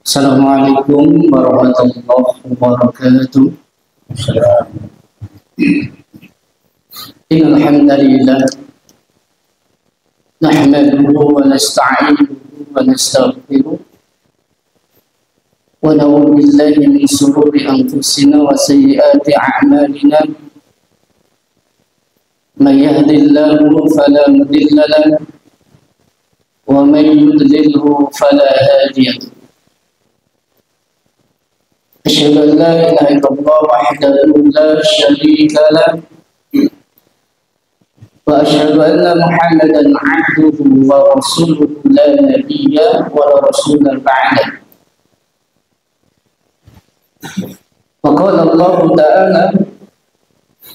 Assalamualaikum warahmatullahi wabarakatuh. Innal hamdalillah nahmaduhu wa nasta'inuhu wa nastaghfiruh wa na'udzu billahi min shururi anfusina wa sayyiati a'malina. May yahdihillahu fala mudilla lahu wa may yudlilhu fala hadiya lahu. أشهد أن لا إله إلا الله وحده لا شريك له وأشهد أن محمدا عبده ورسوله لا نبي ولا رسول بعده. وقال الله تعالى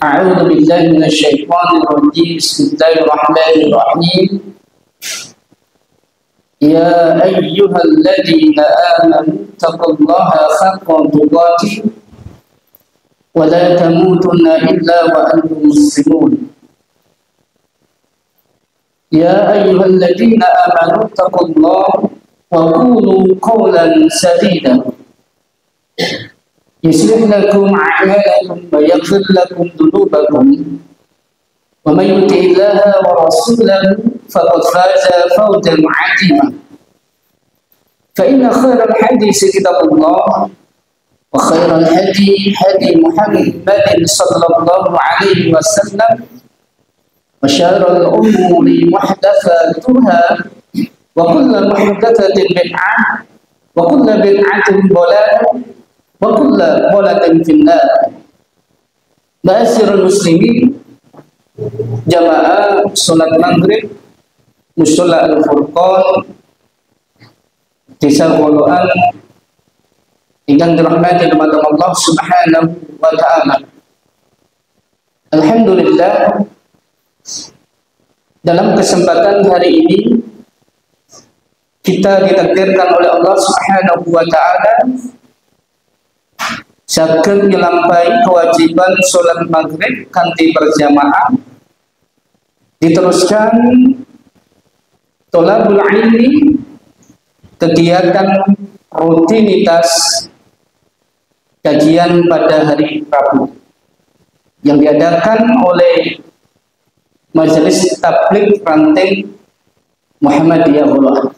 أعوذ بالله من الشيطان الرجيم بسم الله الرحمن الرحيم يا أيها الذين آمنوا اتقوا الله حق تقاته ولا تموتن إلا وأنتم مسلمون. يا أيها الذين آمنوا اتقوا الله وقولوا قولا سديدا يصلح لكم أعمالكم ويغفر لكم ذنوبكم ومن يطع الله ورسوله فقد فاز فوزا عظيما. فإن خير الحديث كتاب الله وخير الهدي هدي محمد صلى الله عليه وسلم وشر الأمور محدثاتها وكل محدثة بدعة وكل بدعة ضلالة وكل ضلالة في النار. Ma'asyiral muslimin, jamaah salat maghrib Mushola Al-Furqan Desa Woloan ingkang dirahmati dumateng Allah Subhanahu wa taala. Alhamdulillah, dalam kesempatan hari ini kita ditakdirkan oleh Allah Subhanahu wa taala saged nyelampahi kewajiban salat maghrib kanthi berjamaah, diteruskan tolabul ilmi, kegiatan rutinitas kajian pada hari Rabu yang diadakan oleh Majelis Tabligh Ranting Muhammadiyah Woloan.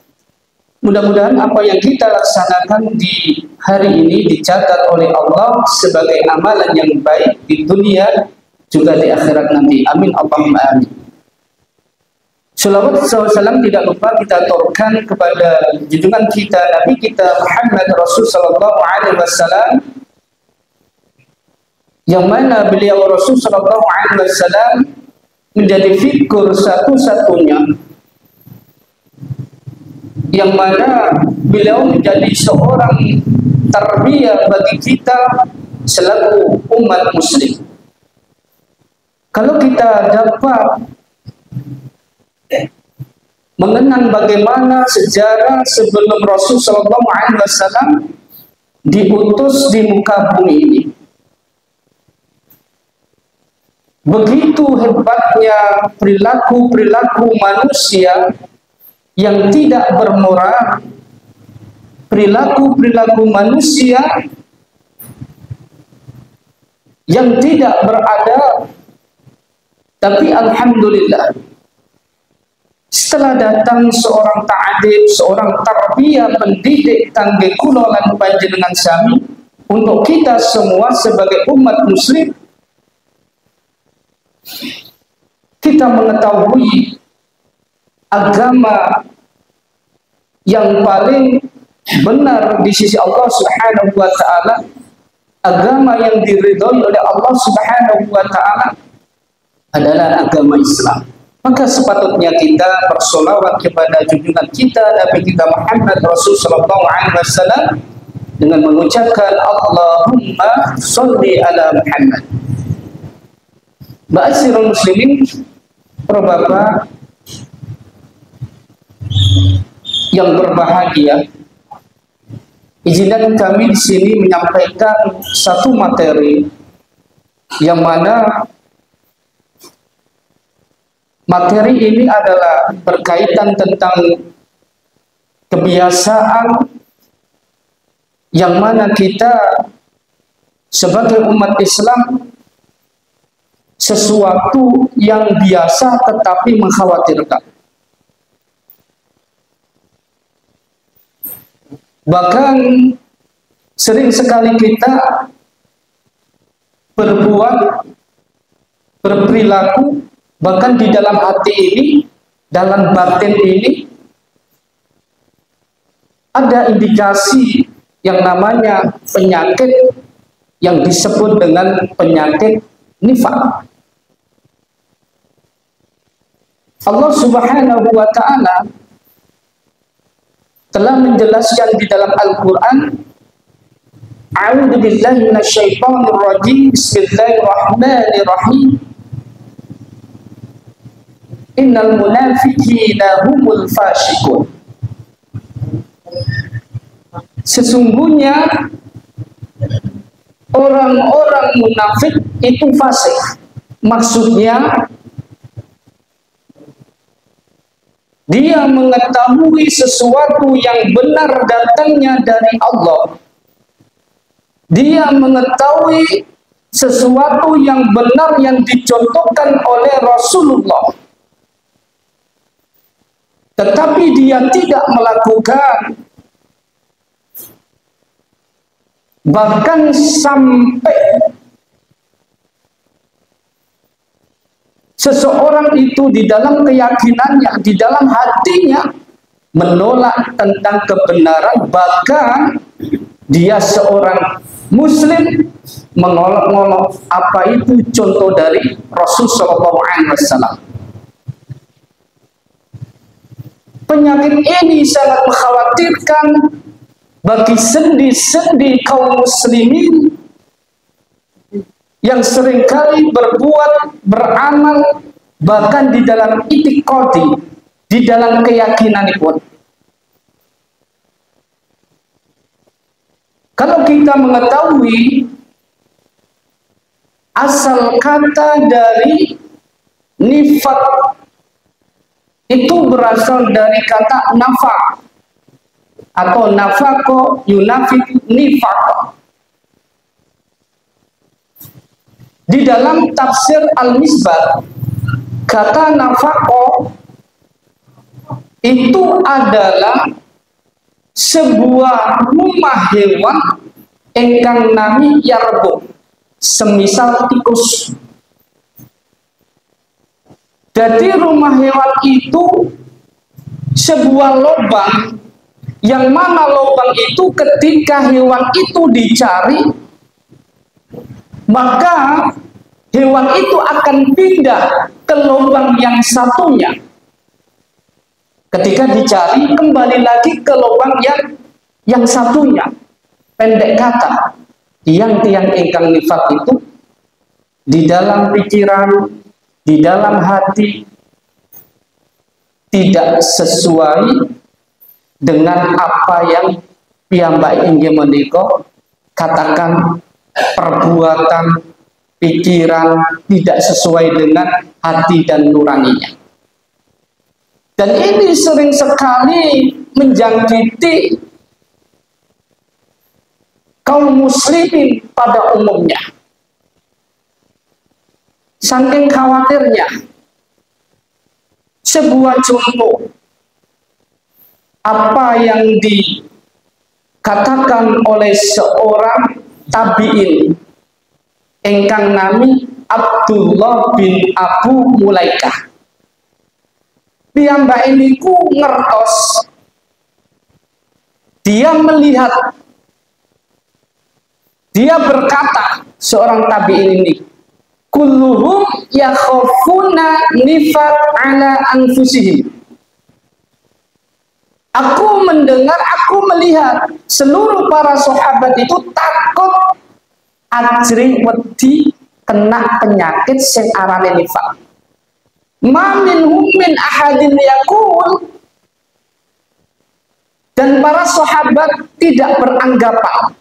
Mudah-mudahan apa yang kita laksanakan di hari ini dicatat oleh Allah sebagai amalan yang baik di dunia juga di akhirat nanti. Amin Allahumma amin. Salawat SAW tidak lupa kita aturkan kepada junjungan kita Nabi kita Muhammad Rasul Sallallahu Alaihi Wasallam, yang mana beliau Rasul Sallallahu Alaihi Wasallam menjadi figur satu-satunya yang mana beliau menjadi seorang tarbiyah bagi kita selaku umat muslim. Kalau kita dapat mengenang bagaimana sejarah sebelum Rasul Sallallahu Alaihi Wasallam diutus di muka bumi ini, begitu hebatnya perilaku manusia yang tidak bermoral, perilaku manusia yang tidak beradab. Tapi alhamdulillah, setelah datang seorang ta'adib, seorang tarbiyah pendidik kangge kula lan panjenengan sami untuk kita semua sebagai umat muslim, kita mengetahui agama yang paling benar di sisi Allah Subhanahu wa taala, agama yang diridhoi oleh Allah Subhanahu wa taala adalah agama Islam. Maka sepatutnya kita bersolawat kepada junjungan kita Nabi kita Muhammad Rasul Sallallahu Alaihi Wasallam dengan mengucapkan Allahumma sholli ala Muhammad. Ma'asyiral muslimin, para bapak yang berbahagia, izinkan kami di sini menyampaikan satu materi yang mana materi ini adalah berkaitan tentang kebiasaan yang mana kita sebagai umat Islam sesuatu yang biasa tetapi mengkhawatirkan. Bahkan sering sekali kita berbuat, berperilaku, bahkan di dalam hati ini, dalam batin ini, ada indikasi yang namanya penyakit yang disebut dengan penyakit nifaq. Allah Subhanahu wa ta'ala telah menjelaskan di dalam Al-Quran, A'udzu billahi minasyaitonir rajim, Bismillahirrahmanirrahim, Innal munafiqina humul fasiqun. Sesungguhnya orang-orang munafik itu fasik. Maksudnya dia mengetahui sesuatu yang benar datangnya dari Allah. Dia mengetahui sesuatu yang benar yang dicontohkan oleh Rasulullah. Tetapi dia tidak melakukan. Bahkan sampai seseorang itu di dalam keyakinannya, di dalam hatinya menolak tentang kebenaran, bahkan dia seorang muslim mengolok-olok apa itu contoh dari Rasulullah SAW. Penyakit ini sangat mengkhawatirkan bagi sendi-sendi kaum muslimin yang seringkali berbuat, beramal, bahkan di dalam itikadi, di dalam keyakinan pun. Kalau kita mengetahui asal kata dari nifaq, itu berasal dari kata nafaq atau nafaqo yunafik nifaq. Di dalam tafsir Al-Misbah, kata nafaqo itu adalah sebuah rumah hewan ingkang nami yarbu, semisal tikus. Jadi rumah hewan itu sebuah lubang, yang mana lubang itu ketika hewan itu dicari, maka hewan itu akan pindah ke lubang yang satunya. Ketika dicari, kembali lagi ke lubang yang satunya. Pendek kata, tiang-tiang ingkang nifaq itu di dalam pikiran, di dalam hati tidak sesuai dengan apa yang piyambak inggih menika katakan, perbuatan, pikiran tidak sesuai dengan hati dan nuraninya. Dan ini sering sekali menjangkiti kaum muslimin pada umumnya. Saking khawatirnya, sebuah contoh apa yang dikatakan oleh seorang tabi'in ingkang nami Abdullah bin Abu Mulaikah. Piyambak niku ngertos, dia melihat, dia berkata, seorang tabi'in ini, kulluhum yakhafuna nifaq ala anfusihim. Aku mendengar, aku melihat seluruh para sahabat itu takut ajring wedi kena penyakit sing arane nifaq. Ma minhum min ahadin yaqul, dan para sahabat tidak beranggapan,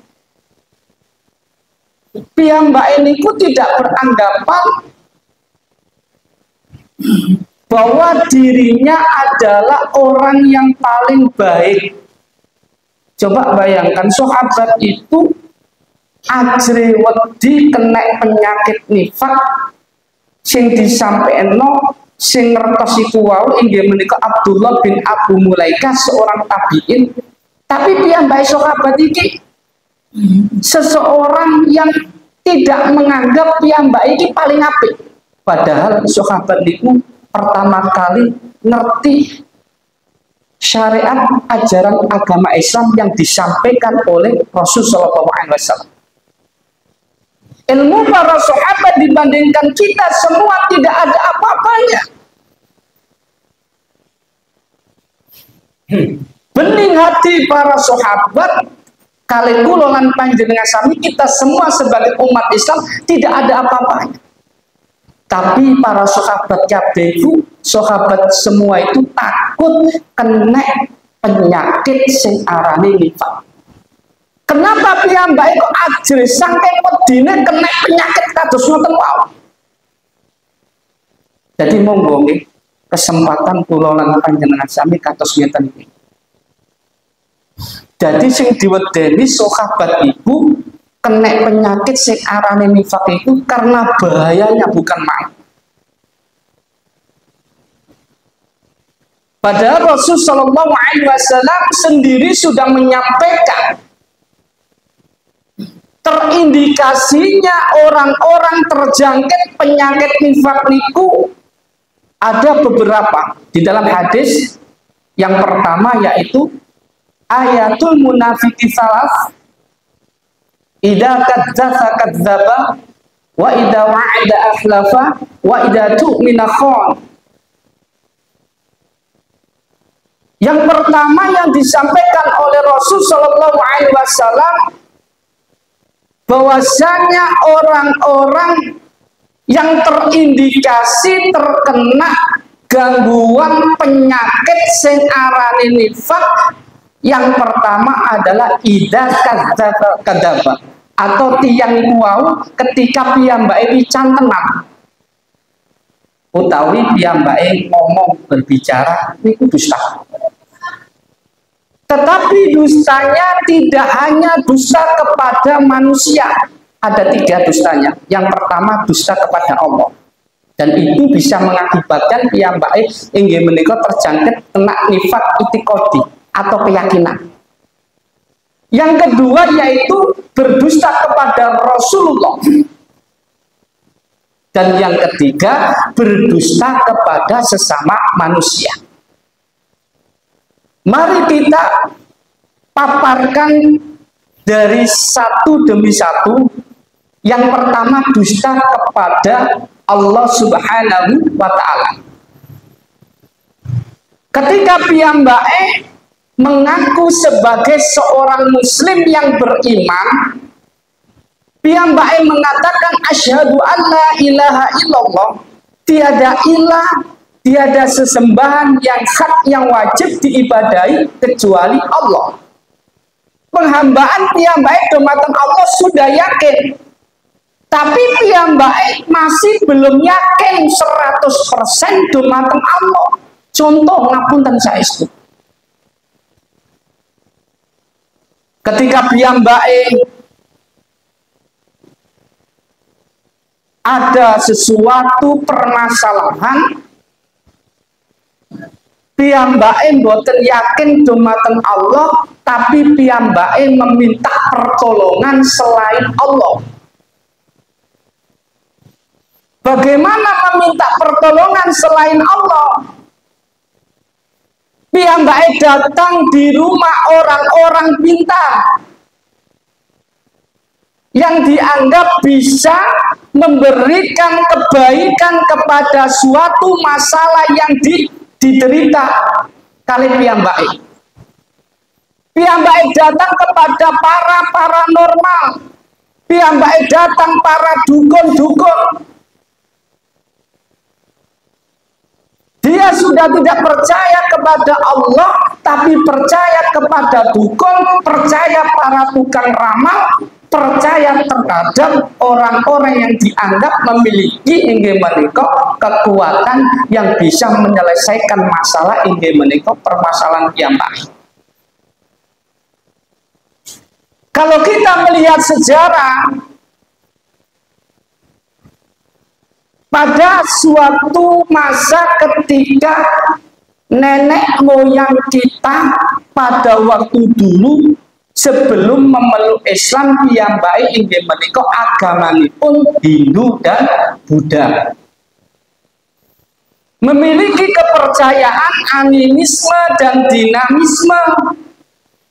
piyambak niku tidak beranggapan bahwa dirinya adalah orang yang paling baik, Coba bayangkan sahabat itu ajre wedi kena penyakit nifak sing disampaikan sing ngertos iku wau inggih menika Abdullah bin Abu Mulaikah seorang tabi'in, tapi piyambake sahabat iki seseorang yang tidak menganggap piyambake iki paling apik, padahal sahabat niku pertama kali ngerti syariat ajaran agama Islam yang disampaikan oleh Rasulullah SAW. Ilmu para sahabat dibandingkan kita semua tidak ada apa-apanya. Bening hati para sahabat kali golongan panjenengan sami kita semua sebagai umat Islam tidak ada apa-apanya. Tapi para sahabat kabeh sahabat semua itu takut kena penyakit sing arane nifak. Kenapa piyambake kok ajre saking wedine kena penyakit kados ngoten wae. Jadi monggo nggih kesempatan kula lan panjenengan sami kados ngeten iki. Jadi sing diwedeni sahabat ibu kena penyakit sing arane nifak itu karena bahayanya bukan main. Padahal Rasul Shallallahu Alaihi Wasallam sendiri sudah menyampaikan terindikasinya orang-orang terjangkit penyakit nifak niku ada beberapa di dalam hadis. Yang pertama yaitu ayatul munafiqi salas, idza kadzdzaba kadzdzaba wa idza wa'ada akhlafa wa idza tu'mina khon. Yang pertama yang disampaikan oleh Rasul Shallallahu Alaihi Wasallam bahwasanya orang-orang yang terindikasi terkena gangguan penyakit sing arane nifak yang pertama adalah idza kadzdzaba atau tiyang kuau ketika piyambake wican tenan utawi piyambake ngomong berbicara niku dusta. Tetapi dustanya tidak hanya dusta kepada manusia, ada 3 dustanya. Yang pertama dusta kepada Allah, dan itu bisa mengakibatkan piyambake inggih menika terjangkit kena nifak itikadi atau keyakinan. Yang kedua yaitu berdusta kepada Rasulullah, dan yang ketiga berdusta kepada sesama manusia. Mari kita paparkan dari satu demi satu. Yang pertama dusta kepada Allah Subhanahu wa Ta'ala. Ketika piyambake mengaku sebagai seorang muslim yang beriman, piyambake mengatakan asyhadu an la ilaha illallah, tiada ilah, tiada sesembahan yang hak yang wajib diibadahi kecuali Allah. Penghambaan piyambake dumateng Allah sudah yakin, tapi piyambake masih belum yakin 100% dumateng Allah. Contoh ngapunten saestu. Ketika piyambake ada sesuatu permasalahan, piyambake mboten yakin dumateng Allah, tapi piyambake meminta pertolongan selain Allah. Bagaimana meminta pertolongan selain Allah? Piyambake datang di rumah orang-orang pintar yang dianggap bisa memberikan kebaikan kepada suatu masalah yang diderita kali piyambake. Piyambake datang kepada para paranormal, piyambake datang para dukun-dukun. Dia sudah tidak percaya kepada Allah, tapi percaya kepada dukun, percaya para tukang ramal, percaya terhadap orang-orang yang dianggap memiliki inggih menika kekuatan yang bisa menyelesaikan masalah inggih menika permasalahan piyambake. Kalau kita melihat sejarah, pada suatu masa ketika nenek moyang kita pada waktu dulu sebelum memeluk Islam piyambake inggih menika agamanipun Hindu dan Buddha. Memiliki kepercayaan animisme dan dinamisme,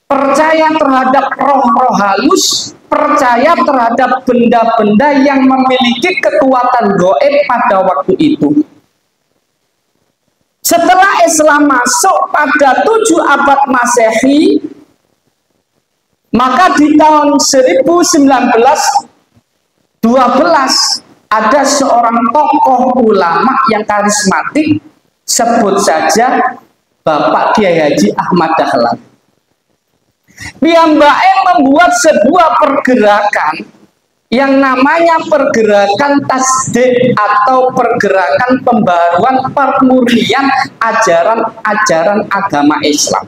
percaya terhadap roh-roh halus, percaya terhadap benda-benda yang memiliki kekuatan gaib pada waktu itu. Setelah Islam masuk pada 7 abad Masehi, maka di tahun 1912 ada seorang tokoh ulama yang karismatik, sebut saja Bapak Kiai Haji Ahmad Dahlan. Piyambake membuat sebuah pergerakan yang namanya pergerakan tasdik atau pergerakan pembaruan pemurnian ajaran-ajaran agama Islam,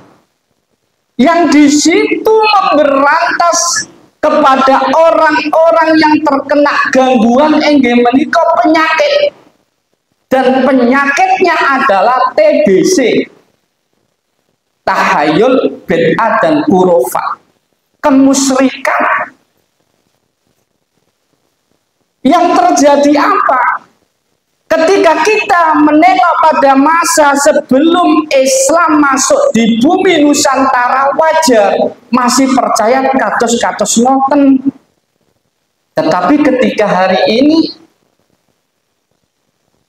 yang di situ memberantas kepada orang-orang yang terkena gangguan inggih menika penyakit, dan penyakitnya adalah TBC, tahayul, bid'ah dan khurafat, kemusyrikan. Yang terjadi apa? Ketika kita menengok pada masa sebelum Islam masuk di bumi Nusantara, wajar masih percaya kados-kados ngoten. Tetapi ketika hari ini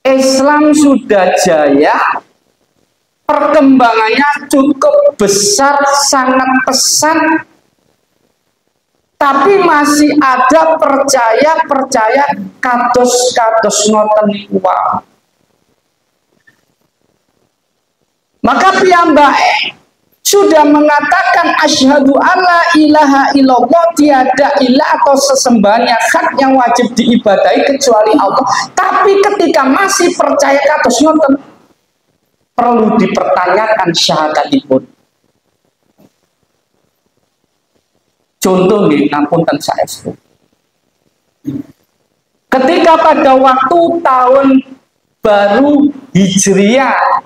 Islam sudah jaya, perkembangannya cukup besar, sangat pesat, tapi masih ada percaya kados-kados ngoten niku. Maka piyambake sudah mengatakan asyhadu alla ilaha illallah, tiada ilah atau sesembahan yang hak yang wajib diibadahi kecuali Allah. Tapi ketika masih percaya kados ngoten, perlu dipertanyakan syahadatipun. Contoh nih, ngapunten saestu. Ketika pada waktu tahun baru Hijriah,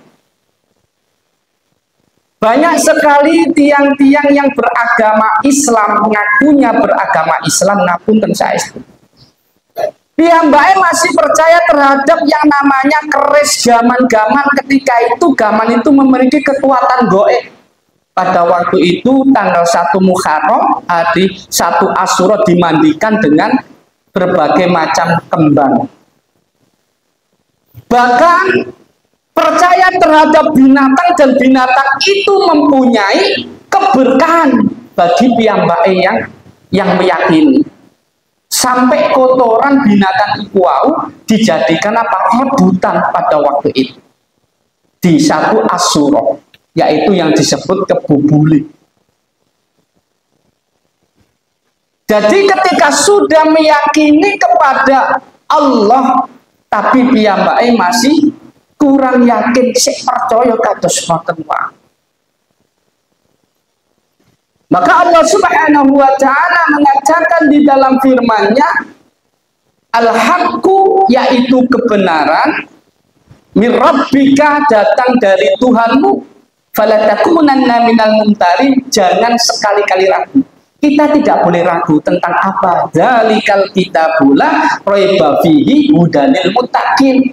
banyak sekali tiang-tiang yang beragama Islam, mengakunya beragama Islam, ngapunten saestu. Piyambake masih percaya terhadap yang namanya keris gaman-gaman. Ketika itu gaman itu memiliki kekuatan gaib. Pada waktu itu tanggal 1 Muharram, hari 1 Asyura dimandikan dengan berbagai macam kembang. Bahkan percaya terhadap binatang, dan binatang itu mempunyai keberkahan bagi piyambake yang meyakini. Sampai kotoran binatang itu dijadikan apa? Rebutan pada waktu itu. Di 1 Asyura, yaitu yang disebut kebubuli. Jadi ketika sudah meyakini kepada Allah, tapi piyambake masih kurang yakin, sik percaya kados ngoten wae. Maka Allah Subhanahu wa taala mengatakan di dalam firman-Nya, al-haqqu, yaitu kebenaran, mir rabbika, datang dari Tuhanmu, fala takunanna minal mumtarin, jangan sekali-kali ragu. Kita tidak boleh ragu tentang apa? Dzalikal kitabula raiba fihi hudanil muttaqin.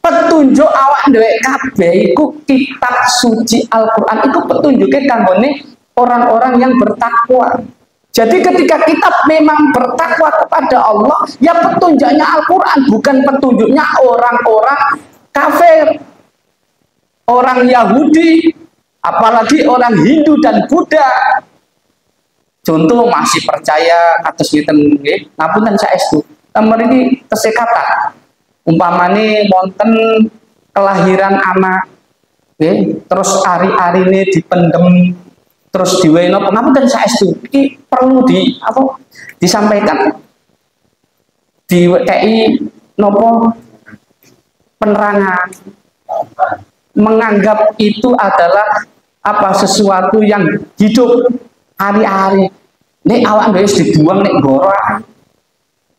Petunjuk awak dhewe kabeh iku kitab suci Al-Qur'an, itu petunjuke kanggone orang-orang yang bertakwa. Jadi ketika kita memang bertakwa kepada Allah, ya petunjuknya Al-Qur'an, bukan petunjuknya orang-orang kafir, orang Yahudi, apalagi orang Hindu dan Buddha. Contoh masih percaya atas ngeten nggih, ngapunten saestu. Mriki tesih kata, umpamane wonten kelahiran anak, nggih, terus ari-arine dipendem, terus diwehi napa, ngapunten saestu. Iki perlu disampaikan. Diwehi napa penerangan. Menganggap itu adalah apa, sesuatu yang hidup, Hari-hari nek awak wis dibuang nek goro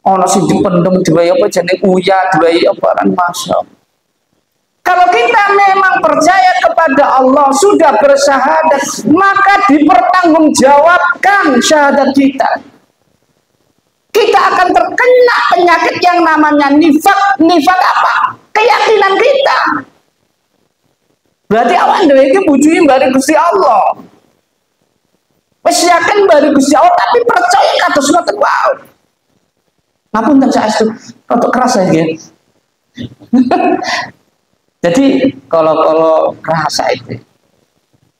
ana sing dipendem diwae apa jeneng uyah diwae apa kan masya. Kalau kita memang percaya kepada Allah, sudah bersyahadat, maka dipertanggungjawabkan syahadat kita. Kita akan terkena penyakit yang namanya nifak. Nifak apa? Keyakinan kita. Berarti awak dhewe iki bujui mbari Gusti Allah. Wis yakin mbari Gusti Allah tapi percaya kados ngoten wae. Ngapunten saestu, rada keras ya nggih. Jadi kalau kerasa itu,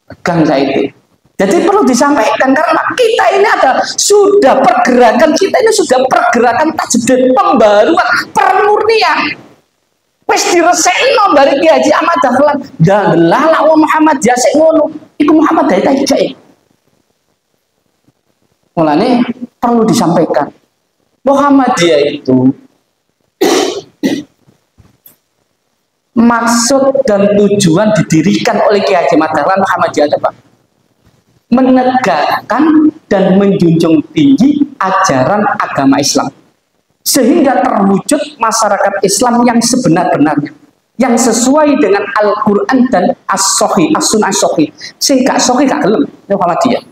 tegang saya itu. Jadi perlu disampaikan karena kita ini sudah pergerakan kita ini sudah pergerakan tajdid, pembaruan, permurnian. Wis diresekno bari Ki Haji Ahmad Dahlan. Dalah lak Muhammad ya sik ngono. Iku Muhammad dadi tajake. Mulane perlu disampaikan. Muhammadiyah itu maksud dan tujuan didirikan oleh Ki Haji Ahmad Dahlan Muhammadiyah apa? Menegakkan dan menjunjung tinggi ajaran agama Islam sehingga terwujud masyarakat Islam yang sebenar-benarnya, yang sesuai dengan Al-Quran dan As-Sahih, As-Sunnah As-Sahih. Sing gak sahih gak gelem Muhammadiyah.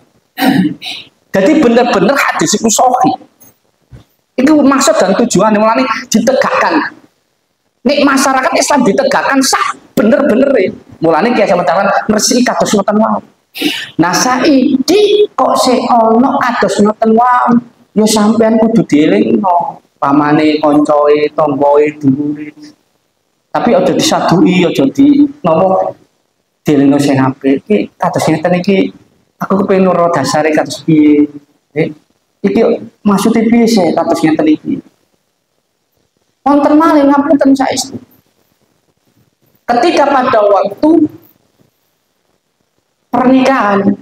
Jadi benar-benar hadis itu sahih. Itu maksud dan tujuan yang mulai ditegakkan. Nek masyarakat Islam ditegakkan sah bener-bener ya. Mulane Ki Haji Ahmad Dahlan ngresiki kados ngoten wae. Nah saiki kok sik ana kados ngoten wae, ya sampean kudu dielingno pamane koncoe, tanggoe, dulure. Tapi aja disaduki, aja di napa dielingno sing apik. Iki kados ngeten iki aku kepengin nuro dasare kados piye. Iki maksudnya piye sih kados ngeten iki. Wonten malih ngapunten saestu. Ketika pada waktu pernikahan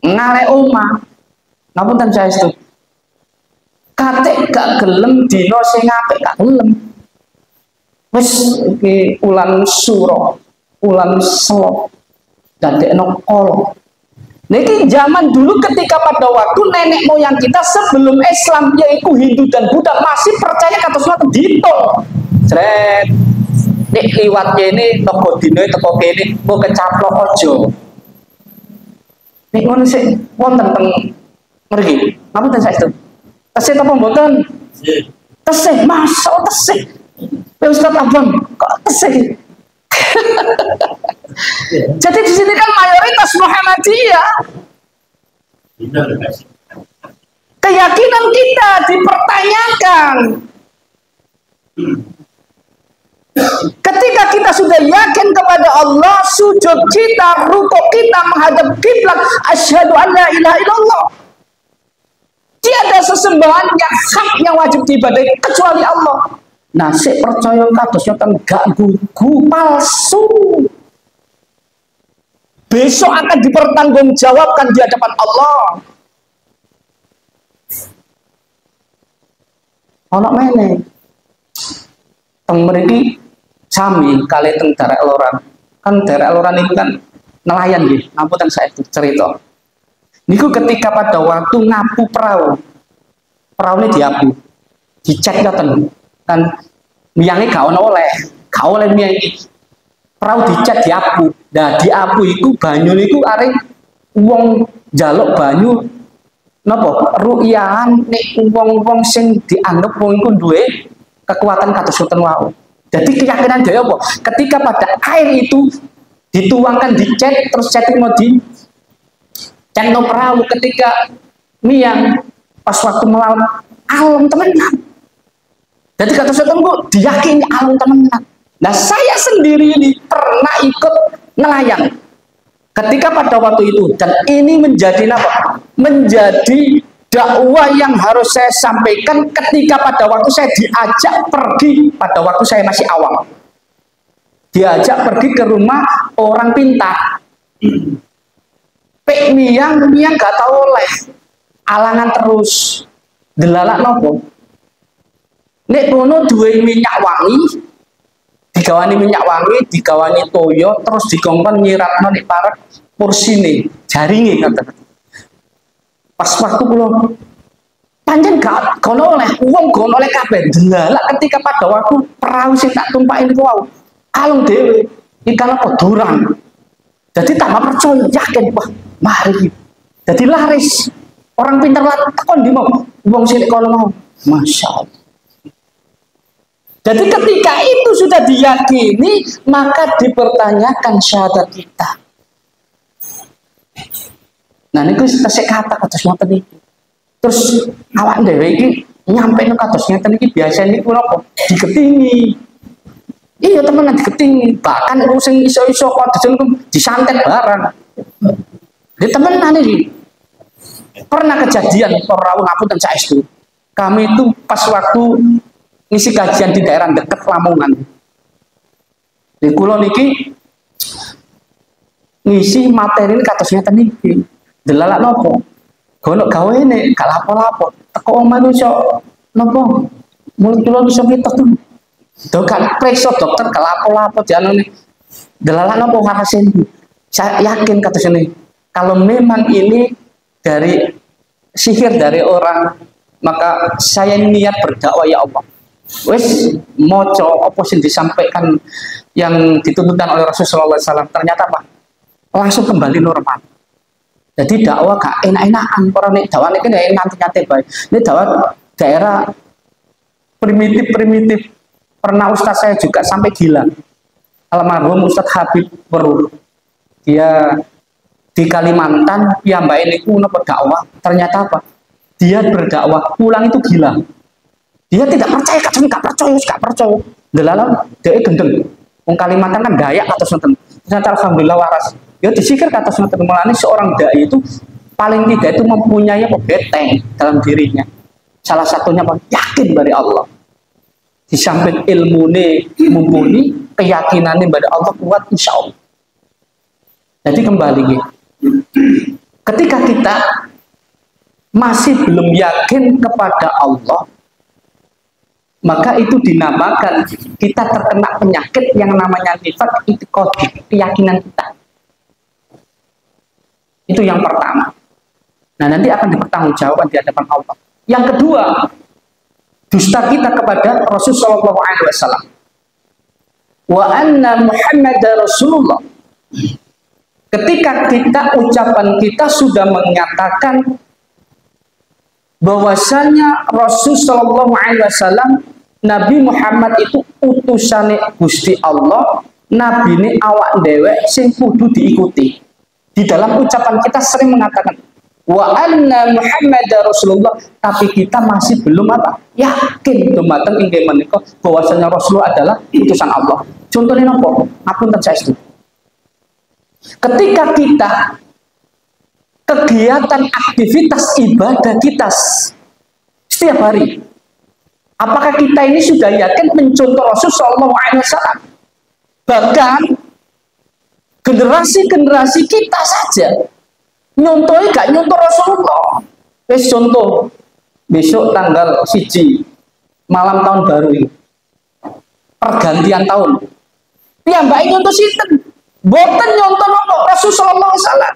ngalek omah, ngapunten saestu. Kate gak gelem dina sing apik gak gelem. Wis iki ulan suro, ulan selok, dadekno kala. Niki zaman dulu ketika pada waktu nenek moyang kita sebelum Islam yaitu Hindu dan Buddha masih percaya kados ngoten diitung. Jret. Nek liwat kene teko dina teko kene kok kecaplok aja. Nek ngono sik wonten teng mriki. Ngapunten saestu. Tesih apa mboten? Nggih. Tesih, masuk tesih. Ustaz Abang, kok tesih? Jadi di sini kan mayoritas Muhammadiyah. Keyakinan kita dipertanyakan. Ketika kita sudah yakin kepada Allah, sujud kita, rukuk kita menghadap kiblat, asyhadu an la ilaha illallah. Tiada sesembahan yang hak yang wajib diibadahi kecuali Allah. Nah, sik percaya kados nyoten gak gugu palsu. Besok akan dipertanggungjawabkan di hadapan Allah. Ono meneh. Teng mriki sami kali teng daerah Loran. Kan daerah Loran itu kan nelayan nggih. Ngapunten saya cerita. Niku ketika pada waktu ngapu perahu. Perahu ini diapu. Dicek ngoten. Kan miyange gak ono oleh. Gak oleh miyang iki. Perahu dicek diapu. Nah diapu itu banyu itu arek wong njaluk banyu napa ru'yahan nek wong-wong sing dianggap wong iku duwe kekuatan kados ngoten wau. Jadi keyakinan dhewe apa? Ketika pada air itu dituangkan dicek terus ceting mau di cekno perahu ketika miyang pas waktu melaut alam temenan. Jadi kados ngoten ku diyakini alam temenan. Nah saya sendiri ini pernah ikut nelayan ketika pada waktu itu dan ini menjadi apa? Menjadi dakwah yang harus saya sampaikan ketika pada waktu saya diajak pergi pada waktu saya masih awam. Diajak pergi ke rumah orang pintar. Pek miyang gak tahu oleh alangan terus delalak nopo. Nek kono duwe minyak wangi, digawani minyak wangi, digawani toyo, terus dikongkon nyiratno nek parek pursine, jaringe ngoten. Pas waktu kula pancen gak kono oleh wong kono oleh kabeh. Delalak ketika pada waktu perahu sing tak tumpakin ku wau. Alung dhewe ikan apa durang. Jadi tambah percaya, yakin, wah mari. Jadi laris. Orang pintar lah takon di mau wong cilik kono mau. Masya Allah. Jadi ketika itu sudah diyakini, maka dipertanyakan syahadat kita. Nah ini saya kata kados ngoten iki. Terus awak dhewe iki nyampe nang kados ngoten iki biasa niku napa? Digetingi. Iya temenan digetingi. Bahkan aku sing iso-iso kok disantet barang. Di temenan iki. Pernah kejadian perahu ngapunten saestu. Kami itu pas waktu ngisi kajian di daerah dekat Lamongan. Di kula niki ngisi materi kados ngoten iki. Delalak nopo? Gono gawene gak lapo-lapo. Teko omah iso nopo? Mulut kula iso pitok tuh. Dokter periksa dokter gak lapo-lapo janane. Delalak nopo hasil. Saya yakin kados ini. Kalau memang ini dari sihir dari orang, maka saya niat berdakwah ya Allah. Wes moco apa sing disampaikan yang dituntutkan oleh Rasulullah SAW ternyata apa? Langsung kembali normal. Jadi dakwah gak enak-enakan orang nek dakwah niki nek nyantai-nyantai bae. Ini dakwah daerah primitif. Pernah ustaz saya juga sampai gila. Almarhum Ustaz Habib Peru. Dia di Kalimantan piyambake niku napa dakwah. Ternyata apa? Dia berdakwah pulang itu gila. Dia tidak percaya, kadang gak percaya. Delalah dia gendeng. Wong Kalimantan kan Dayak atas nonton. Ternyata alhamdulillah waras. Ya disikir kata nonton mulane seorang dai itu paling tidak itu mempunyai beteng dalam dirinya. Salah satunya apa? Yakin dari Allah. Di samping ilmune mumpuni, keyakinannya pada Allah kuat insya Allah. Jadi kembali ketika kita masih belum yakin kepada Allah, maka itu dinamakan kita terkena penyakit yang namanya nifaq i'tiqadi, keyakinan kita. Itu yang pertama. Nah nanti akan dipertanggungjawabkan di hadapan Allah. Yang kedua, dusta kita kepada Rasulullah SAW. Wa anna Muhammadar Rasulullah. Ketika ucapan kita sudah mengatakan bahwasanya Rasulullah SAW Nabi Muhammad itu utusane Gusti Allah, Nabi ini awak dewek sing kudu diikuti. Di dalam ucapan kita sering mengatakan wa anna Muhammadar Rasulullah, tapi kita masih belum apa? Yakin dumateng inggih menika bahwasanya Rasulullah adalah utusan Allah. Contohnya nopo? Ngapunten saestu. Ketika kita kegiatan aktivitas ibadah kita setiap hari, apakah kita ini sudah yakin mencontoh Rasul Shallallahu Alaihi Wasallam? Bahkan generasi kita saja nyontohi gak nyontoh Rasulullah. Wes contoh besok tanggal 1 malam tahun baru ini, pergantian tahun. Piyambake nyontoh sinten? Boten nyontoh Rasul Shallallahu Alaihi Wasallam.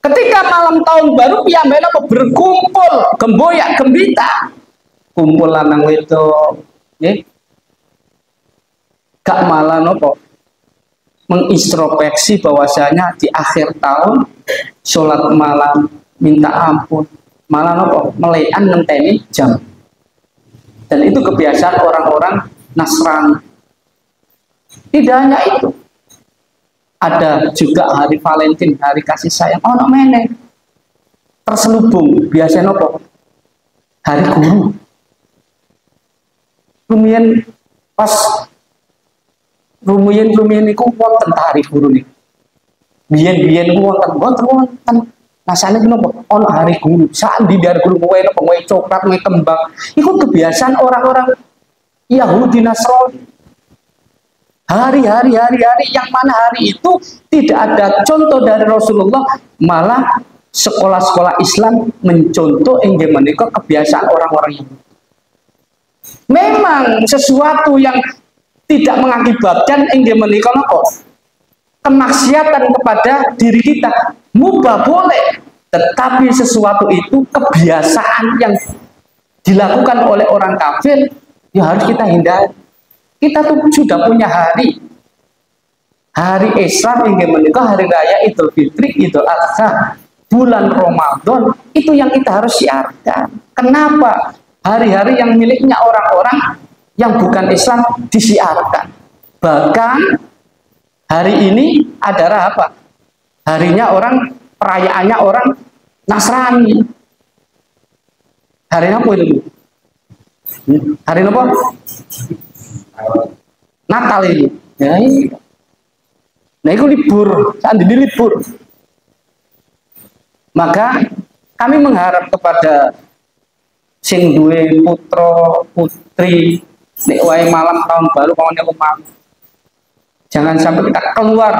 Ketika malam tahun baru piyambake apa berkumpul, gemboyak gembita, kumpul lanang wedok, nggih. Gak malah nopo mengintrospeksi bahwasanya di akhir tahun sholat malam minta ampun, malah nopo melekan ngenteni jam. Dan itu kebiasaan orang-orang Nasrani. Tidak hanya itu, ada juga hari Valentine, hari kasih sayang. Ono meneh terselubung biasanya nopo hari guru. Rumiyin pas rumiyin iku wonten hari guru nih. Biyen wonten. Nah sana nopo ono hari guru. Saat di hari guru kowe nopo kowe coklat, kowe kembang. Iku kebiasaan orang-orang Yahudi Nasrani. Hari-hari yang mana hari itu tidak ada contoh dari Rasulullah, malah sekolah-sekolah Islam mencontoh inggih menika kebiasaan orang-orang Yahudi. Memang sesuatu yang tidak mengakibatkan inggih menika napa kemaksiatan kepada diri kita, mubah boleh, Tetapi sesuatu itu kebiasaan yang dilakukan oleh orang kafir, ya harus kita hindari. Kita tuh sudah punya hari Islam yang menikah hari raya Idul Fitri, Idul Adha, bulan Ramadan, itu yang kita harus siarkan. Kenapa? Hari-hari yang miliknya orang-orang yang bukan Islam disiarkan. Bahkan hari ini adalah apa? Harinya orang, perayaannya orang Nasrani. Hari apa itu? Hari apa? Natal ini. Ya, ini. Nah, itu libur, saat ini libur. Maka kami mengharap kepada sing duwe putra putri nek wae malam tahun baru kawannya omah. Jangan sampai kita keluar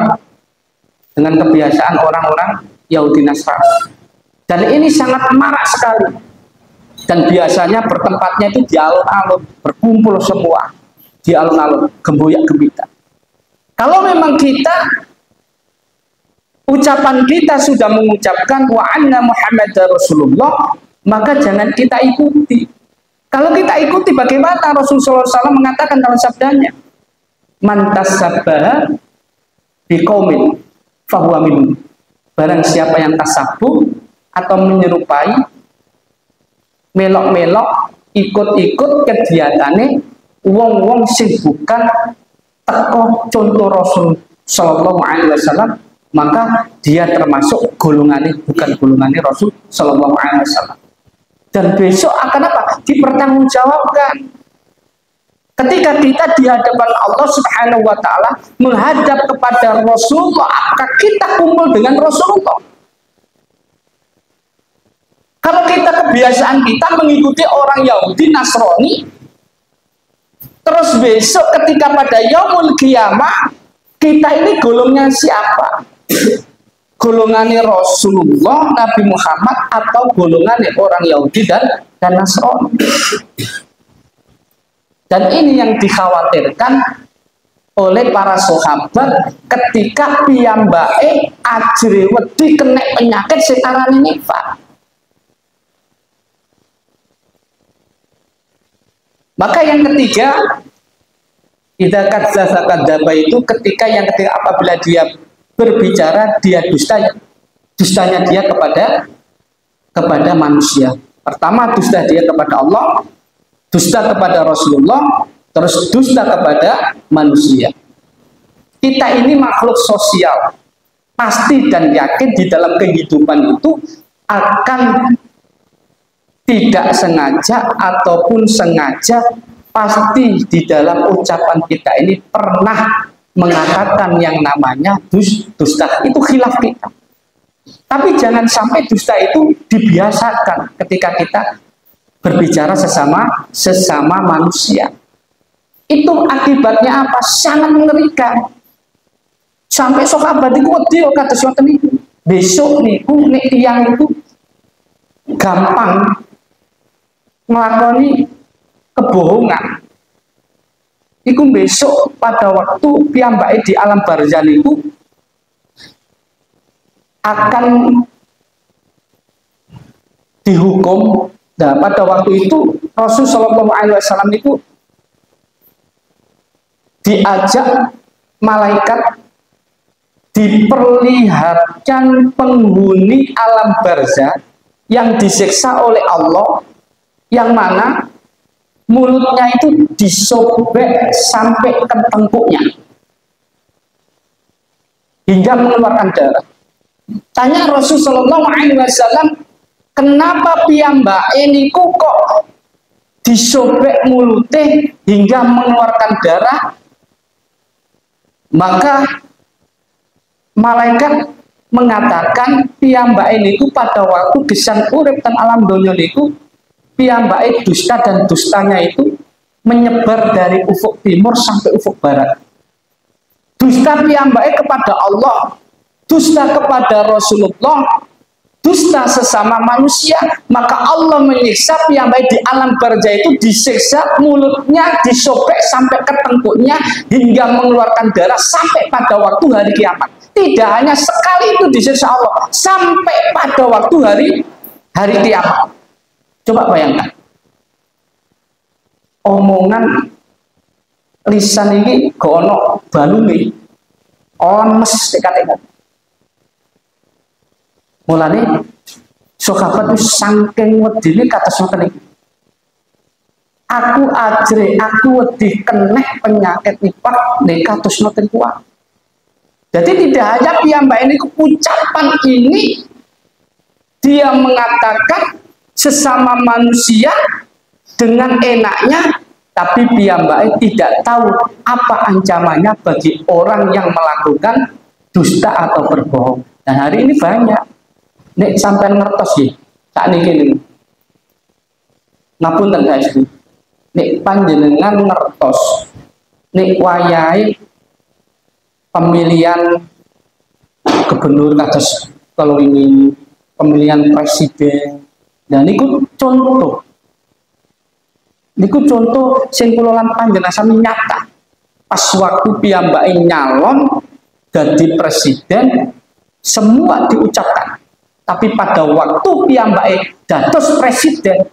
dengan kebiasaan orang-orang Yahudi Nasrani. Dan ini sangat marak sekali. Dan biasanya bertempatnya itu di alun-alun, berkumpul semua di alun-alun, gemboyak gembita. Kalau memang ucapan kita sudah mengucapkan wa anna Muhammadar Rasulullah, maka jangan kita ikuti. Kalau kita ikuti, bagaimana Rasulullah SAW mengatakan dalam sabdanya, man tasabbaha biqaumin fahuwa minhum. Barang siapa yang tasabbuh atau menyerupai, melok-melok, ikut-ikut kegiatannya wong-wong sing bukan teko contoh Rasul Sallallahu Alaihi Wasallam, maka dia termasuk golongannya, bukan golongannya Rasul Sallallahu Alaihi Wasallam. Dan besok akan apa? Dipertanggungjawabkan. Ketika kita di hadapan Allah Subhanahu Wa Taala menghadap kepada Rasulullah, apakah kita kumpul dengan Rasulullah? Kalau kita kebiasaan kita mengikuti orang Yahudi Nasrani, terus besok ketika pada Yaumul Qiyamah, kita ini golongnya siapa? Golongannya Rasulullah, Nabi Muhammad, atau golongannya orang Yahudi dan Nasrani? Dan ini yang dikhawatirkan oleh para sahabat ketika piyambake ajre wedi kena penyakit sekarang ini, Pak. Maka yang ketiga, idza kadzdzaba itu ketika apabila dia berbicara, dia dustanya dia kepada manusia. Pertama, dusta dia kepada Allah, dusta kepada Rasulullah, terus dusta kepada manusia. Kita ini makhluk sosial, pasti dan yakin di dalam kehidupan itu akan tidak sengaja ataupun sengaja, pasti di dalam ucapan kita ini pernah mengatakan yang namanya dusta. Itu khilaf kita. Tapi jangan sampai dusta itu dibiasakan ketika kita berbicara sesama manusia. Itu akibatnya apa? Sangat mengerikan. Sampai sahabat itu wedi kata suatu niku. Besok niku nek tiyang itu gampang melakoni kebohongan. Iku besok pada waktu piyambake di alam barzan itu akan dihukum. Nah, pada waktu itu Rasul Shallallahu Alaihi Wasallam itu diajak malaikat diperlihatkan penghuni alam barzah yang disiksa oleh Allah, yang mana mulutnya itu disobek sampai ke tengkuknya hingga mengeluarkan darah. Tanya Rasul Shallallahu Alaihi Wasallam, kenapa piyambake niku kok disobek mulutnya hingga mengeluarkan darah? Maka malaikat mengatakan piyambake niku pada waktu gesang urip ten alam donya niku piyambake dusta, dan dustanya itu menyebar dari ufuk timur sampai ufuk barat. Dusta piyambake kepada Allah, dusta kepada Rasulullah, dusta sesama manusia. Maka Allah menyiksa piyambake di alam barzah itu, disiksa, mulutnya disobek sampai ke tengkuknya hingga mengeluarkan darah sampai pada waktu hari kiamat. tidak hanya sekali itu disiksa Allah, sampai pada waktu hari kiamat. Coba bayangkan, omongan lisan ini gono balungi omes dekat-dekat. Mulane sahabat itu saking wedine kata ngoten iki. Aku ajre, aku wedi keneh penyakit nifak nek kados ngoten kuwi. Jadi tidak hanya piyambak ini ucapan ini dia mengatakan sesama manusia dengan enaknya, tapi piyambak tidak tahu apa ancamannya bagi orang yang melakukan dusta atau berbohong. Dan hari ini banyak. Nek sampai ngertos ya, saat ini ngapunten guys. Nek panjenengan ngertos, nek wayahe pemilihan gubernur kados kalau ini pemilihan presiden, dan niku contoh sing kula lan panjenengan sami nyata pas waktu piyambake nyalon dadi presiden semua diucapkan, tapi pada waktu piyambake dados presiden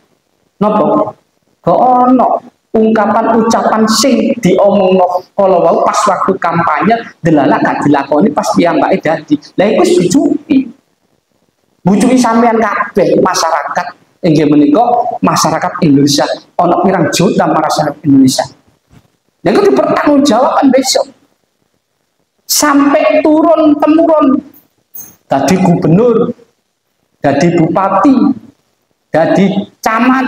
napa kok ono ungkapan-ucapan sing diomongno kala wau pas waktu kampanye delala gak dilakoni pas piyambake dadi. Lah iku wis bujuki sampean kabeh masyarakat inggih menika masyarakat Indonesia, ono pirang juta masyarakat Indonesia. Nah itu dipertanggungjawabkan besok sampai turun temurun, dadi gubernur, dadi bupati, dadi camat,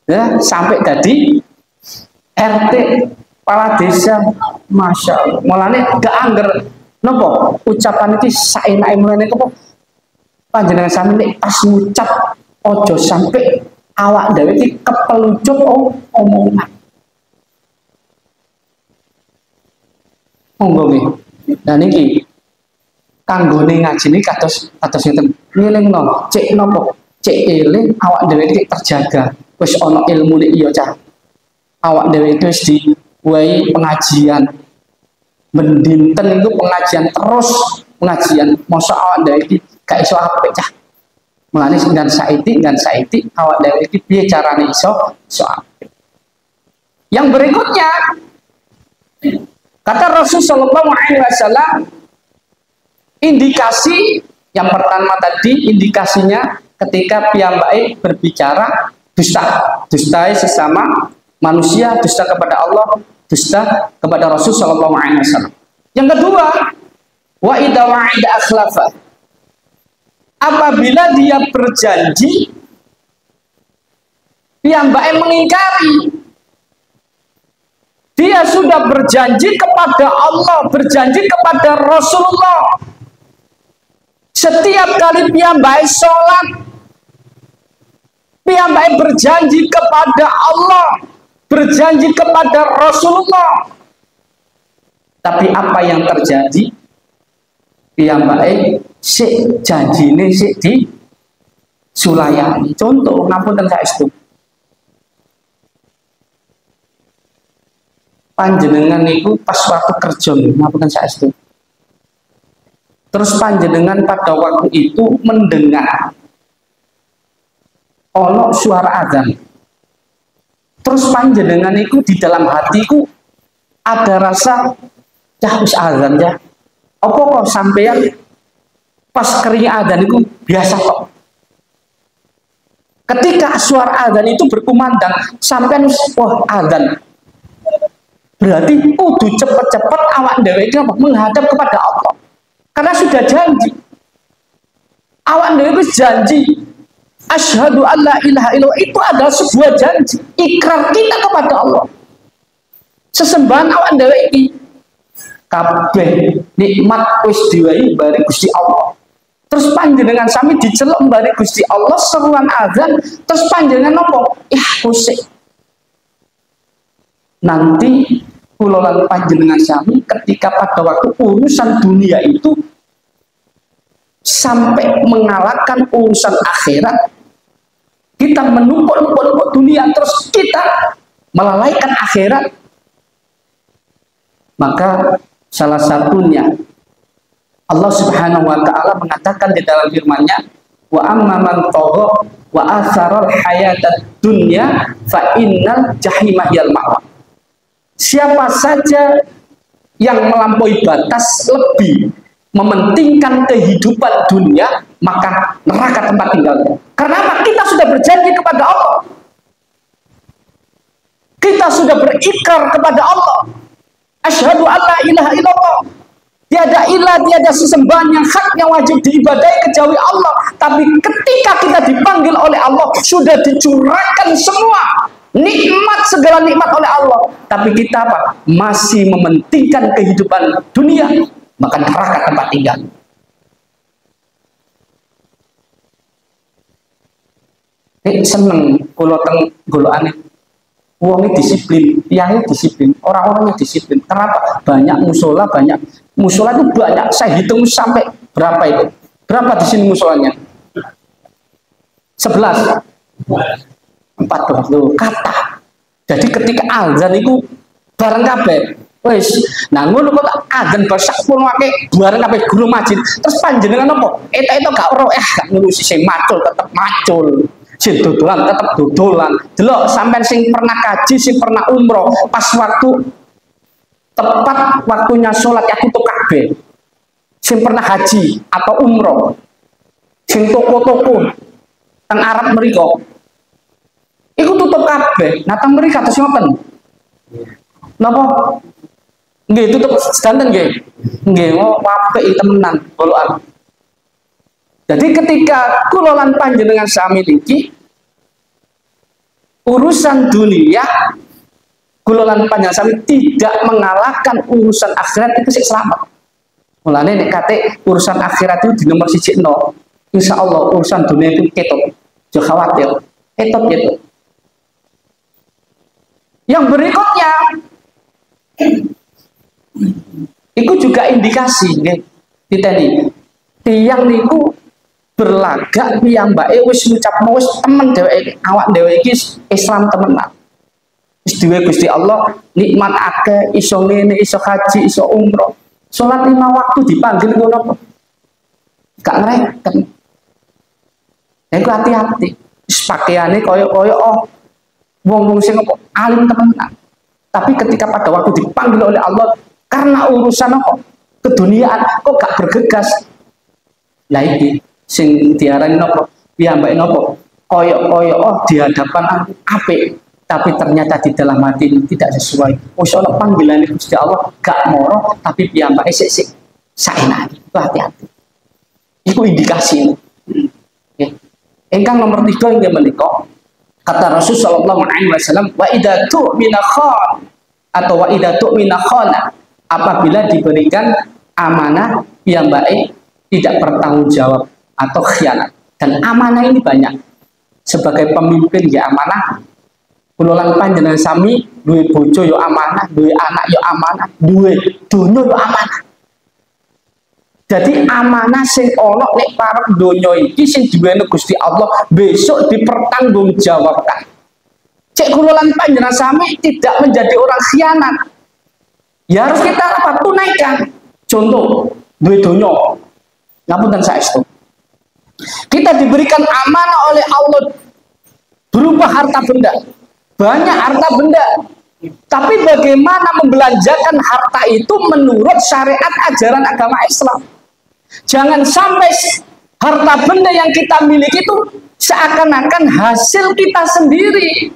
ya sampai dadi RT, kepala desa, masya Allah. Mulane gak angger nopo ucapan iki saenake mulane kok panjenengan sami nek pas ngucap ojo sampai awak dhewe iki kepelucut omongan. Monggo nggih. Nah niki kanggone ngaji niki kados ngeten. Ngelingno, cek nopo? Cek eling awak dhewe iki terjaga. Wis ana ilmune iya cah. Awak dhewe iki wis diwehi pengajian. Mendinten itu pengajian terus pengajian. Mosok awak dhewe iki gak iso apik cah. Mulane dengan saiti awak dhewe iki piye carane iso apik. Yang berikutnya kata Rasul sallallahu alaihi wasallam, indikasi yang pertama tadi indikasinya ketika piyambake berbicara dusta sesama manusia, dusta kepada Allah, dusta kepada Rasul sallallahu alaihi wasallam. Yang kedua, wa idza wa'ida akhlafa. Apabila dia berjanji, piyambake mengingkari. Dia sudah berjanji kepada Allah, berjanji kepada Rasulullah. Setiap kali piyambake sholat, piyambake berjanji kepada Allah, berjanji kepada Rasulullah. Tapi apa yang terjadi? Piyambake sik janjine sik di sulayani. Contoh ngapunten saestu. Panjenengan niku pas waktu kerja ngapunten saestu. Terus panjenengan pada waktu itu mendengar ono suara azan. Terus panjenengan niku di dalam hatiku ada rasa wis azan ya. Apa kok sampean pas kering azan itu biasa kok. Ketika suara azan itu berkumandang sampean wah azan. Berarti kudu cepet-cepet awak dhewe iki menghadap kepada Allah. Karena sudah janji. Awak dhewe janji asyhadu alla ilaha illallah, itu adalah sebuah janji, ikrar kita kepada Allah. Sesembahan awak dhewe iki kabeh nikmat wis diwehi bari Gusti Allah. Terus panjenengan sami diceluk bari Gusti Allah seruan azan, terus panjenengan nopo? Kusik. Nanti kula lan panjenengan sami ketika pada waktu urusan dunia itu sampai mengalahkan urusan akhirat, kita menumpuk dunia terus kita melalaikan akhirat, maka salah satunya Allah Subhanahu wa taala mengatakan di dalam firman-Nya, wa amma man tagha wa atharal hayatad dunya fa innal jahima hiyal ma'wa. Siapa saja yang melampaui batas lebih mementingkan kehidupan dunia, maka neraka tempat tinggalnya. Karena apa? Kita sudah berjanji kepada Allah. Kita sudah berikrar kepada Allah. Asyhadu an la ilaha illallah. Tiada ilah, tiada sesembahan yang hak yang wajib diibadahi kecuali Allah. Tapi ketika kita dipanggil oleh Allah, sudah dicurahkan semua nikmat, segala nikmat oleh Allah. Tapi kita apa? Masih mementingkan kehidupan dunia, maka neraka tempat tinggal. Seneng kalau teng golokane uangnya disiplin, tiangnya disiplin, orang-orangnya disiplin. Kenapa? Banyak musola, banyak musola itu banyak. Saya hitung sampai berapa itu? Berapa di sini musolanya? 11, 14 loh, kata. Jadi ketika azan itu bareng kabeh. Wes, nah ngono kok azan basak pun wake bareng kabeh guru masjid. Terus panjenengan apa? Eta gak ora gak ngurusi sing macul tetep macul. Sing dodolan tetep dodolan. Delok sampean sing pernah kaji, sing pernah umroh, pas waktu tepat waktunya sholat aku tuh kabeh. Sing pernah haji atau umroh, sing toko-toko teng Arab mriko, iku tutup kabeh. Nah teng mriko terus ngoten. Napa? Nggih tutup sedanten nggih. Nggih, mau apik temenan golokan. Jadi ketika kula lan panjenengan sami niki urusan dunia, kula lan panjenengan sami tidak mengalahkan urusan akhirat itu sik selamat. Mulane nek kate urusan akhirat itu di nomor 1 no. Insyaallah urusan dunia itu ketok. Jangan khawatir. Ketok gitu. Yang berikutnya itu juga indikasi nggih. Diteni. Tiyang niku berlagak piyambake wis ngucapno wis temen dheweke, awak dheweke iki Islam temenan. Wis duwe Gusti Allah nikmat akeh, iso ngene, iso haji, iso umroh. Salat 5 waktu dipanggil ngono kok. Gak ngreken. Iku hati-hati. Wis pakaiane koyo-koyo wong-wong sing kok alim temenan. Tapi ketika pada waktu dipanggil oleh Allah karena urusan apa? Keduniaan kok gak bergegas. Lah iki sing diarani nopo piyambake nopo koyok di hadapan apik tapi ternyata di dalam hati tidak sesuai. Oh soal panggilan Gusti Allah gak moro tapi piyambake sik saenake. Itu hati-hati. Itu indikasi. Nggih. Ingkang nomor 3 inggih menika kata Rasul sallallahu alaihi wasallam wa idza tu'mina khan atau wa idza tu'mina khana, apabila diberikan amanah piyambake tidak bertanggung jawab atau khianat. Dan amanah ini banyak. Sebagai pemimpin ya amanah. Kulolan panjenengan sami duwe bojo yo amanah, duwe anak yo amanah, duwe donya yo amanah. Jadi amanah sing ana nek parek donya iki sing diwene Gusti Allah besok dipertanggungjawabkan. Cek kulolan panjenengan sami tidak menjadi orang khianat. Ya harus kita apa? Tunaikan. Contoh, duwe donya. Ngapunten saestu. Kita diberikan amanah oleh Allah berupa harta benda, banyak harta benda. Tapi bagaimana membelanjakan harta itu menurut syariat ajaran agama Islam? Jangan sampai harta benda yang kita miliki itu seakan-akan hasil kita sendiri.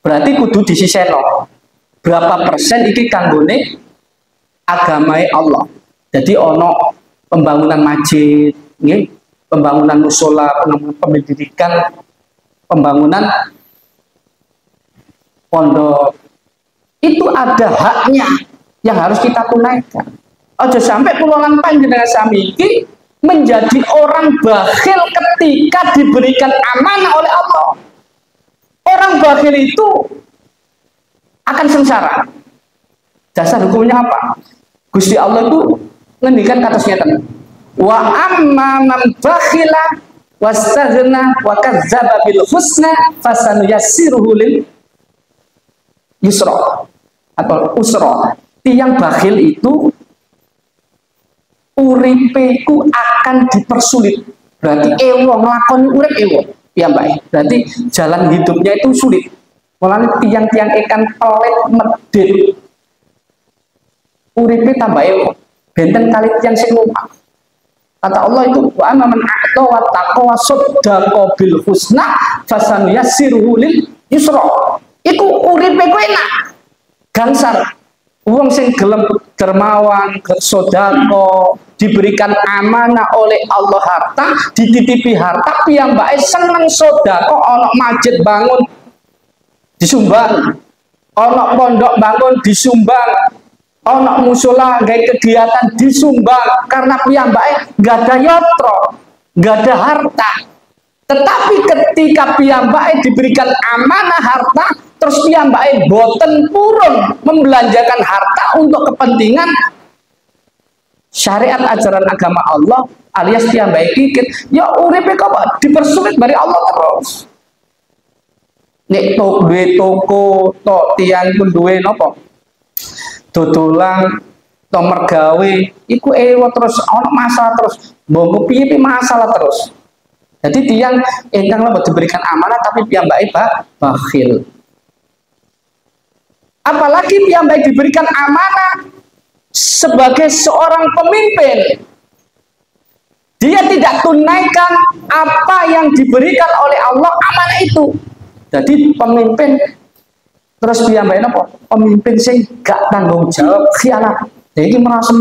Berarti kudu disiseno. Berapa persen iki kanggone agamai Allah. Jadi ono pembangunan masjid, nggih, pembangunan musola, pendidikan, pembangunan pondok, itu ada haknya yang harus kita tunaikan. Ojo sampai pulangan panjenengan sami iki menjadi orang bakhil ketika diberikan amanah oleh Allah. Orang bakhil itu akan sengsara. Dasar hukumnya apa? Gusti Allah itu ngendikan katasnya tenan. Wa amma man bakhila wastaghna wa kadzdzaba bil husna fasanuyassiruhu lil yusra atau usra. Yang bakhil itu uripe ku akan dipersulit. Berarti ewo nglakoni urip ewo. Ya Mbak. Berarti jalan hidupnya itu sulit. Mulane tiang-tiang ikan pelet medit. Uripe tambah ewo. Benten kali tiang sing lupa. Kata Allah itu wa man a'ta wa taqwa saddaqa bil husna fasanuyassiruhu lil yusra. Iku uripe ku enak. Gangsar. Wong sing gelem dermawan, sedekah, diberikan amanah oleh Allah harta, dititipi harta, piyambake seneng sedekah, ana masjid bangun disumbang, ana pondok bangun disumbang, ana musala gawe kegiatan disumbang karena piyambake enggak ada yotro, enggak ada harta. Tetapi ketika piyambake diberikan amanah harta, terus piyambake boten purun membelanjakan harta untuk kepentingan syariat ajaran agama Allah, alias piyambake kikit, ya uripe kok dipersulit dari Allah terus. Nek duwe toko, tok tiang pun duwe napa? Dodolan, to mergawe, iku ewo terus ana masalah terus. Mbok piye masalah terus. Jadi tiang ingkang lembut diberikan amanah tapi piyambake bakhil. Apalagi piyambake diberikan amanah sebagai seorang pemimpin, dia tidak tunaikan apa yang diberikan oleh Allah amanah itu. Jadi pemimpin terus piyambake napa? Pemimpin sing gak tanggung jawab, khianat. Jadi merasa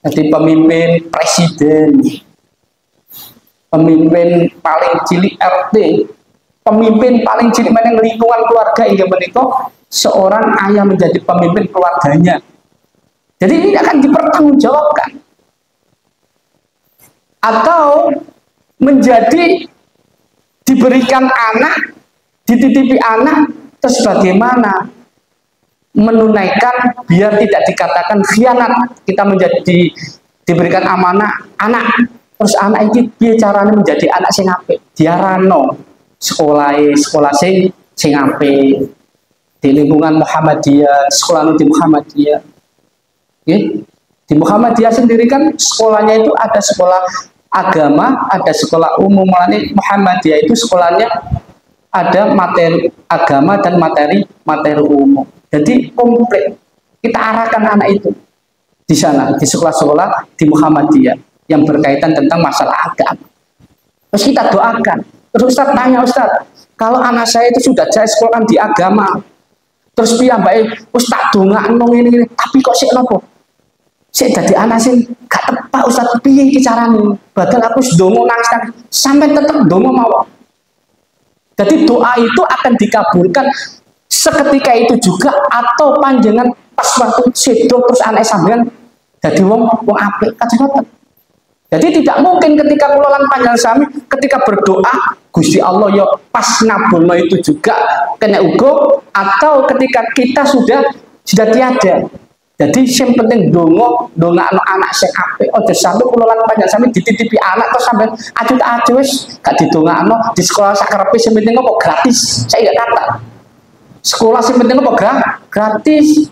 jadi pemimpin presiden, pemimpin paling cilik RT, pemimpin paling cilik meneng lingkungan keluarga hingga menikah seorang ayah menjadi pemimpin keluarganya. Jadi ini akan dipertanggungjawabkan. Atau menjadi diberikan anak, dititipi anak, terus bagaimana menunaikan biar tidak dikatakan khianat. Kita menjadi diberikan amanah anak, terus anak ini bicaranya menjadi anak sing apik, diarano sekolah sing apik di lingkungan Muhammadiyah, sekolah di Muhammadiyah. Di Muhammadiyah sendiri kan sekolahnya itu ada sekolah agama, ada sekolah umum. Muhammadiyah itu sekolahnya ada materi agama dan materi umum. Jadi komplit kita arahkan anak itu di sana, di sekolah-sekolah di Muhammadiyah yang berkaitan tentang masalah agama. Terus kita doakan. Terus Ustaz tanya, Ustaz, kalau anak saya itu sudah saya sekolahkan di agama, terus piyambake Ustaz dongakno ini, tapi kok sik nopo? Sik dadi anak sing gak tepak Ustaz, piye iki carane? Badal aku ndonga nangis sampai tetep ndonga mawon. Jadi doa itu akan dikabulkan seketika itu juga, atau panjenengan pas waktu sedo terus anak sampean dadi wong apik kajenengan. Jadi tidak mungkin ketika kula lan panjenengan sami ketika berdoa Gusti Allah ya pas ngabulno itu juga kena ugo, atau ketika kita sudah tiada. Jadi yang penting ndongakno anak sing apik. Aja sampe kula lan panjenengan sami dititipi anak terus sampe acut wis gak didongakno di sekolah sakerepe sing penting kok gratis. Saya enggak kata. Sekolah sing penting apa gratis.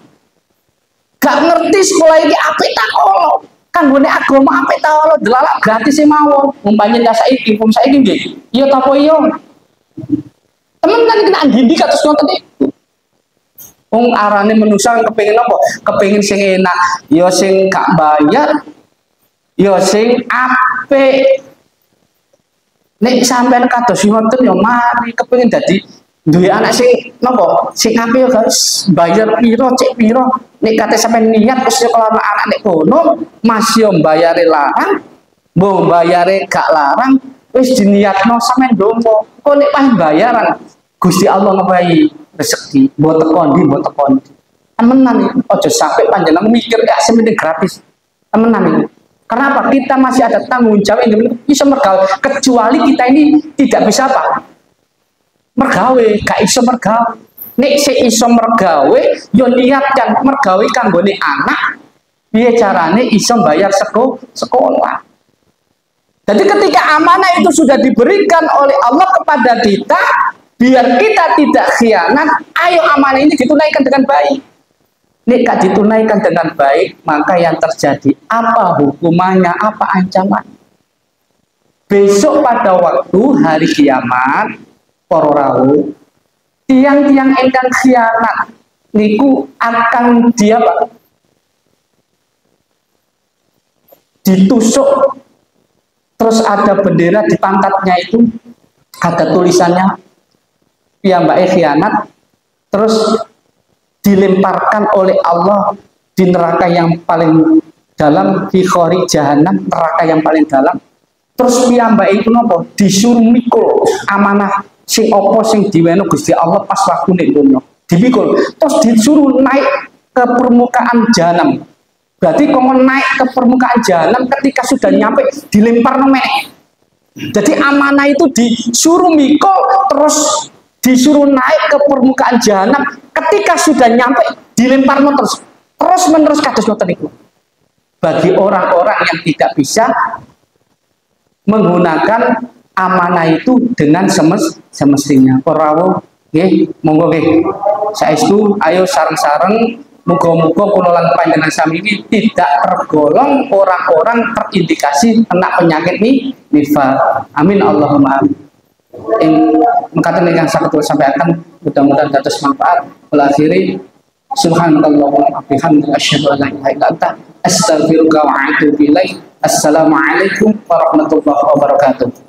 Gak ngerti sekolah ini apik tak ono. Kan gone agama apik ta ono delalak gratis e mawon. Umpamane ya saiki, nggih. Iya ta apa iya? Temen kan kita ngindi kados ngoten iki. Wong arane manusa kepengin apa? Kepengin sing enak, ya sing gak bayar, ya sing apik. Nek sampean kados ngoten ya mari kepengin dadi duwe anak sing napa? Sing apik ya guys, bayar piro cek piro. Nek kate sampean niat wis sekolah anak nek kono, masih mbayare larang, mbok bayare gak larang, wis diniatno sampean ndonga. Kok nek pas bayaran Gusti Allah ngepahi rezeki, mbok tekon ndi. Temenan aja sampai panjenengan mikir ya sementing gratis. Temenan iki. Kenapa? Kita masih ada tanggung jawab yang bisa mergawe, kecuali kita ini tidak bisa apa? Mergawe, gak iso mergawe. Nek se iso mergawe, yo niatkan mergawe kanggone anak, piye carane iso bayar sekolah. Jadi ketika amanah itu sudah diberikan oleh Allah kepada kita, biar kita tidak khianat, ayo amanah ini ditunaikan dengan baik. Nek gak ditunaikan dengan baik, maka yang terjadi apa hukumannya, apa ancaman? Besok pada waktu hari kiamat, para rawuh, tiang-tiang ingkang khianat niku akan dia Pak, ditusuk, terus ada bendera di pangkatnya itu, ada tulisannya piyambake khianat, terus dilemparkan oleh Allah di neraka yang paling dalam, di khori jahanam, neraka yang paling dalam. Terus piyambak itu nopo disuruh mikul amanah sing opo sing diweno Gusti Allah pas waktu nek donya dipikul, terus disuruh naik ke permukaan jahanam. Berarti kalau naik ke permukaan jahanam, ketika sudah nyampe dilempar nomeh. Jadi amanah itu disuruh mikul, terus disuruh naik ke permukaan jahanam, ketika sudah nyampe dilempar terus menerus kados ngoten niku. Bagi orang-orang yang tidak bisa menggunakan amanah itu dengan semestinya. Para nggih, monggo nggih. Saestu ayo sareng-sareng muga-muga kula lan panjenengan sami ini tidak tergolong orang-orang terindikasi kena penyakit nifaq. Amin Allahumma amin. Mengatakan yang sakit sampaikan, mudah-mudahan dados manfaat. Akhiri subhanallahumma wa bihamdika asyhadu an la ilaha illa anta astaghfiruka wa atubu ilaik. Assalamualaikum warahmatullahi wabarakatuh.